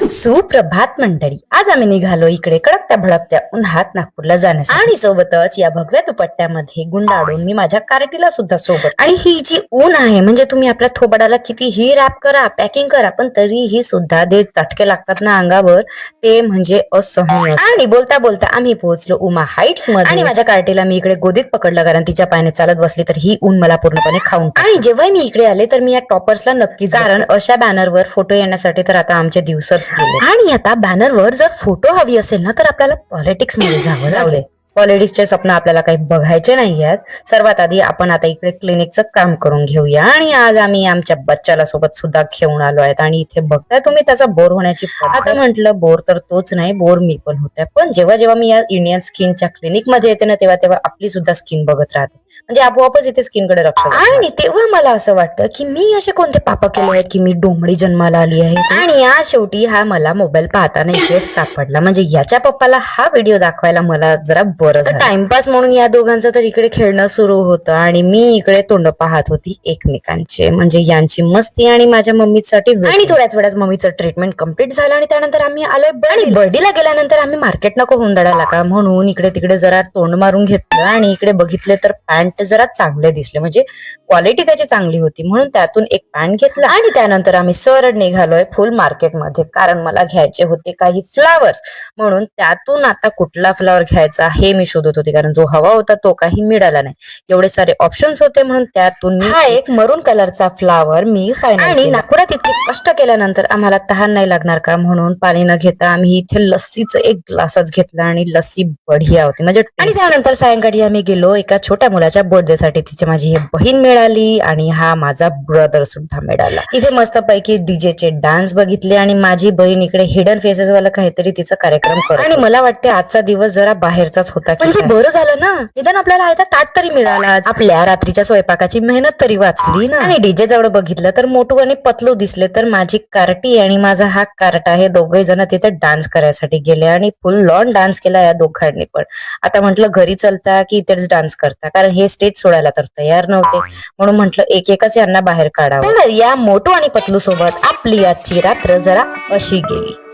सुप्रभात मंडळी, आज आम्ही निघालो इकडे कडकत्या भडकत्या उन्हात नागपूरला जाण्यासाठी आणि सोबतच या भगव्या दुपट्ट्यामध्ये गुंडाळून मी माझ्या कार्टीला सुद्धा सोबत. आणि ही जी ऊन आहे म्हणजे तुम्ही आपल्या थोबाडाला कितीही रॅप करा, पॅकिंग करा, पण तरीही सुद्धा जे चटके लागतात ना अंगावर ते म्हणजे असहनीय. आणि बोलता बोलता आम्ही पोहोचलो उमा हाइट्स मध्ये आणि माझ्या कार्टीला मी इकडे गोदीत पकडलं कारण तिच्या पायाने चालत बसली तर ही ऊन मला पूर्णपणे खाऊन. आणि जेव्हा मी इकडे आले तर मी या टॉपर्सला नक्की, कारण अशा बॅनरवर फोटो येण्यासाठी तर आता आमचे दिवसच गेले. आणि आता बॅनरवर जर फोटो हवी असेल ना तर आपल्याला पॉलिटिक्स मध्ये जाऊ दे. पॉलिटिक्सचे स्वप्न आपल्याला काही बघायचे नाही आहेत. सर्वात आधी आपण आता इकडे क्लिनिकचं काम करून घेऊया. आणि आज आम्ही आमच्या बच्चाला सोबत सुद्धा घेऊन आलो आहेत. आणि इथे बघताय तुम्ही त्याचा बोर होण्याची. आता म्हटलं बोर तर तोच नाही, बोर मी पण होते. पण जेव्हा जेव्हा मी या इंडियन स्किनच्या क्लिनिक मध्ये येते ना तेव्हा तेव्हा आपली सुद्धा स्किन बघत राहते, म्हणजे आपोआपच इथे स्किनकडे लक्ष. आणि तेव्हा मला असं वाटतं की मी असे कोणते पाप केले आहेत की मी डोंबडी जन्माला आली आहे. आणि या शेवटी हा मला मोबाईल पाहताना इकडे सापडला, म्हणजे याच्या पप्पाला हा व्हिडिओ दाखवायला मला जरा टाइमपास म्हणून या दोघांचं तर इकडे खेळणं सुरू होतं आणि मी इकडे तोंड पाहत होती एकमेकांचे, म्हणजे यांची मस्ती आणि माझ्या मम्मीसाठी. आणि थोड्याच वेळात मम्मीचं ट्रीटमेंट कम्प्लीट झालं आणि त्यानंतर आम्ही आलोय बर्डीला. गेल्यानंतर आम्ही मार्केट नको हुंदडायला का म्हणून इकडे तिकडे जरा तोंड मारून घेतलं आणि इकडे बघितले तर पॅन्ट जरा चांगले दिसले, म्हणजे क्वालिटी त्याची चांगली होती म्हणून त्यातून एक पॅन्ट घेतला. आणि त्यानंतर आम्ही सरळ निघालोय फुल मार्केटमध्ये, कारण मला घ्यायचे होते काही फ्लावर्स, म्हणून त्यातून आता कुठला फ्लावर घ्यायचा हे मी शोधत होती, कारण जो हवा होता तो काही मिळाला नाही. एवढे सारे ऑप्शन्स होते म्हणून त्यातून हा एक मरून कलरचा फ्लावर मी फायनल. आणि नागपुरात इतके कष्ट केल्यानंतर आम्हाला तहान नाही लागणार का म्हणून पाणी न घेता आम्ही इथे लस्सीचं एक ग्लासच घेतला आणि लस्सी बढिया होती म्हणजे. आणि त्यानंतर सायंकाळी आम्ही गेलो एका छोट्या मुलाच्या बर्थडे साठी. तिची माझी ही बहीण मिळाली आणि हा माझा ब्रदर सुद्धा मिळाला. इथे मस्त पैकी डीजेचे डान्स बघितले आणि माझी बहीण इकडे हिडन फेसेस वाला काहीतरी तिचा कार्यक्रम करत. आणि मला वाटते आजचा दिवस जरा बाहेरचाच होता, म्हणजे बरं झालं ना, निदान आपल्याला आयता ताट तरी मिळाला. आपल्या रात्रीच्या स्वयंपाकाची मेहनत तरी वाचली ना. आणि डीजे जवळ बघितलं तर मोटू आणि पतलू दिसले, तर माझी कार्टी आणि माझा हा कार्टा हे दोघे जण तिथे डान्स करायसाठी गेले आणि फुल लॉन डान्स केला या दोघांनी पण. आता म्हटलं घरी चलता की इथेच डान्स करता, कारण हे स्टेज सोडायला तर तयार नव्हते, म्हणून म्हटलं एक एकच यांना बाहेर काढावं. तर या मोटू आणि पतलू सोबत आपली आजची रात्र जरा अशी गेली.